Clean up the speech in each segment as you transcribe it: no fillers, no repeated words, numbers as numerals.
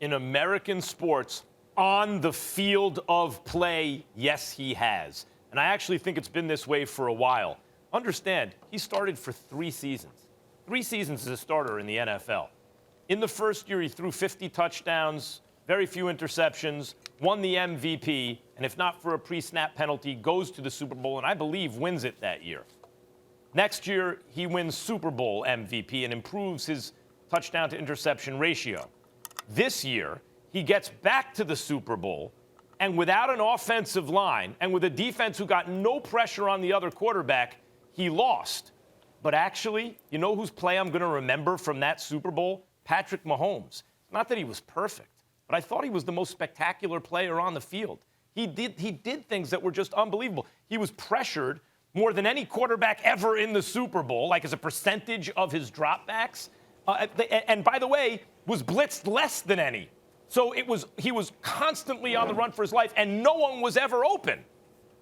in American sports on the field of play, yes, he has. And I actually think it's been this way for a while. Understand, he started for 3 seasons. 3 seasons as a starter in the NFL. In the first year, he threw 50 touchdowns, very few interceptions, won the MVP, and if not for a pre-snap penalty, goes to the Super Bowl, and I believe wins it that year. Next year, he wins Super Bowl MVP and improves his touchdown to interception ratio. This year, he gets back to the Super Bowl, and without an offensive line and with a defense who got no pressure on the other quarterback, he lost. But actually, you know whose play I'm going to remember from that Super Bowl? Patrick Mahomes. Not that he was perfect, but I thought he was the most spectacular player on the field. He did things that were just unbelievable. He was pressured more than any quarterback ever in the Super Bowl, like as a percentage of his dropbacks. And by the way, was blitzed less than any. So he was constantly on the run for his life, and no one was ever open,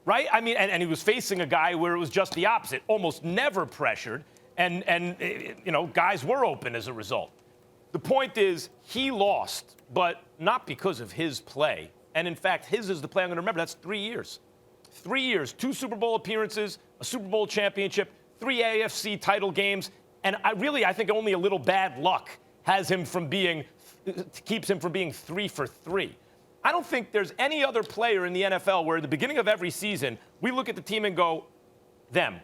right? I mean, and he was facing a guy where it was just the opposite, almost never pressured, and guys were open as a result. The point is, he lost, but not because of his play. And in fact, his is the play I'm going to remember. That's 3 years. 3 years, 2 Super Bowl appearances, a Super Bowl championship, 3 AFC title games, and I think only a little bad luck keeps him from being 3 for 3. I don't think there's any other player in the NFL where at the beginning of every season, we look at the team and go,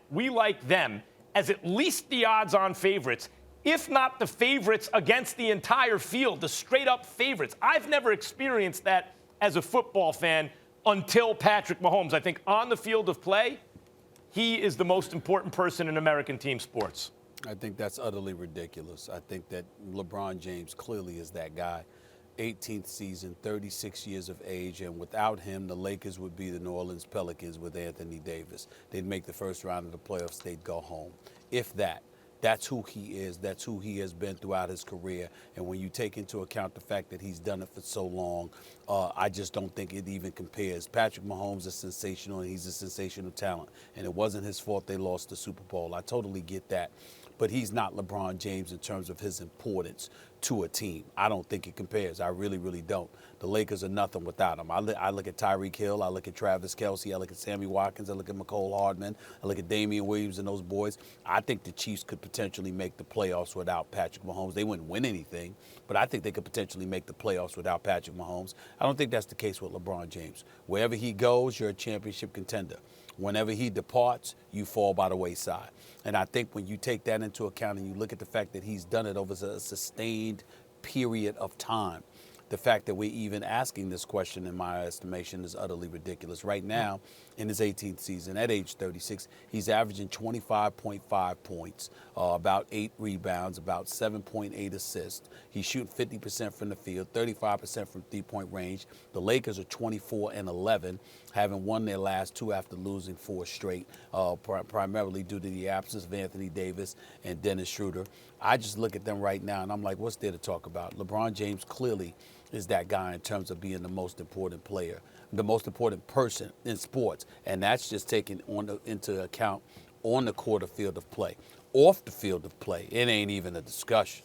we like them as at least the odds-on favorites, if not the favorites against the entire field, the straight-up favorites. I've never experienced that as a football fan until Patrick Mahomes. I think on the field of play, he is the most important person in American team sports. I think that's utterly ridiculous. I think that LeBron James clearly is that guy. 18th season, 36 years of age, and without him, the Lakers would be the New Orleans Pelicans with Anthony Davis. They'd make the first round of the playoffs, they'd go home. If that. That's who he is. That's who he has been throughout his career. And when you take into account the fact that he's done it for so long, I just don't think it even compares. Patrick Mahomes is sensational, and he's a sensational talent. And it wasn't his fault they lost the Super Bowl. I totally get that. But he's not LeBron James in terms of his importance to a team. I don't think it compares. I really, really don't. The Lakers are nothing without him. I look at Tyreek Hill. I look at Travis Kelce. I look at Sammy Watkins. I look at McCole Hardman. I look at Damian Williams and those boys. I think the Chiefs could potentially make the playoffs without Patrick Mahomes. They wouldn't win anything, but I think they could potentially make the playoffs without Patrick Mahomes. I don't think that's the case with LeBron James. Wherever he goes, you're a championship contender. Whenever he departs, you fall by the wayside. And I think when you take that into account and you look at the fact that he's done it over a sustained period of time, the fact that we're even asking this question, in my estimation, is utterly ridiculous. Right now, in his 18th season, at age 36, he's averaging 25.5 points, about 8 rebounds, about 7.8 assists. He's shooting 50% from the field, 35% from three-point range. The Lakers are 24-11, having won their last 2 after losing 4 straight, primarily due to the absence of Anthony Davis and Dennis Schroeder. I just look at them right now, and I'm like, what's there to talk about? LeBron James clearly is that guy in terms of being the most important player, the most important person in sports. And that's just taken into account on the court of field of play. Off the field of play, it ain't even a discussion.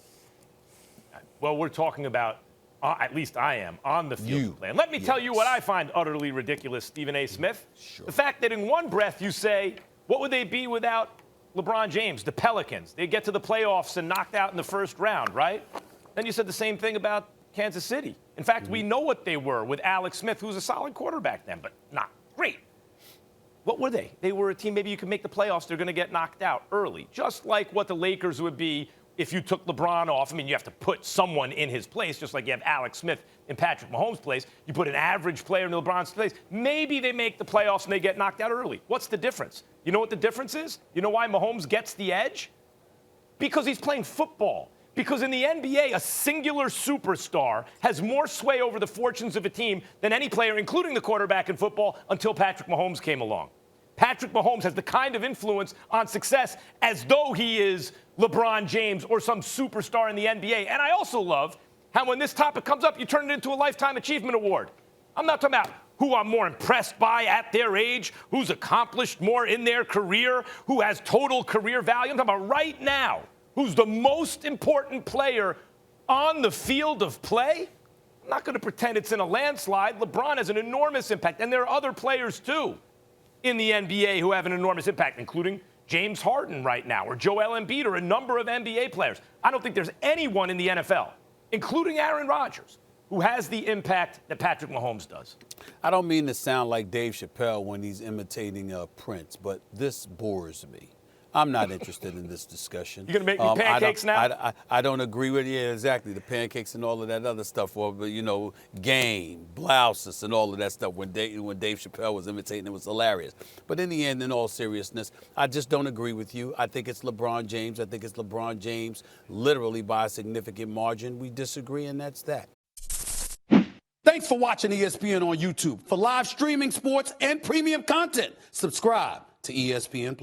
Well, we're talking about, at least I am, on the field of play. And let me tell you what I find utterly ridiculous, Stephen A. Smith. Sure. The fact that in one breath you say, what would they be without LeBron James, the Pelicans? They'd get to the playoffs and knocked out in the first round, right? Then you said the same thing about Kansas City. In fact, we know what they were with Alex Smith, who was a solid quarterback then, but not great. What were they? They were a team, maybe you could make the playoffs, they're going to get knocked out early. Just like what the Lakers would be if you took LeBron off. I mean, you have to put someone in his place, just like you have Alex Smith in Patrick Mahomes' place. You put an average player in LeBron's place. Maybe they make the playoffs and they get knocked out early. What's the difference? You know what the difference is? You know why Mahomes gets the edge? Because he's playing football. Because in the NBA, a singular superstar has more sway over the fortunes of a team than any player, including the quarterback in football, until Patrick Mahomes came along. Patrick Mahomes has the kind of influence on success as though he is LeBron James or some superstar in the NBA. And I also love how when this topic comes up, you turn it into a Lifetime Achievement Award. I'm not talking about who I'm more impressed by at their age, who's accomplished more in their career, who has total career value. I'm talking about right now. Who's the most important player on the field of play? I'm not going to pretend it's in a landslide. LeBron has an enormous impact, and there are other players, too, in the NBA who have an enormous impact, including James Harden right now, or Joel Embiid, or a number of NBA players. I don't think there's anyone in the NFL, including Aaron Rodgers, who has the impact that Patrick Mahomes does. I don't mean to sound like Dave Chappelle when he's imitating Prince, but this bores me. I'm not interested in this discussion. You going to make me pancakes now? I don't agree with you. Yeah, exactly. The pancakes and all of that other stuff, or, game, blouses, and all of that stuff. When Dave Chappelle was imitating, it was hilarious. But in the end, in all seriousness, I just don't agree with you. I think it's LeBron James. I think it's LeBron James literally by a significant margin. We disagree, and that's that. Thanks for watching ESPN on YouTube. For live streaming, sports, and premium content, subscribe to ESPN+.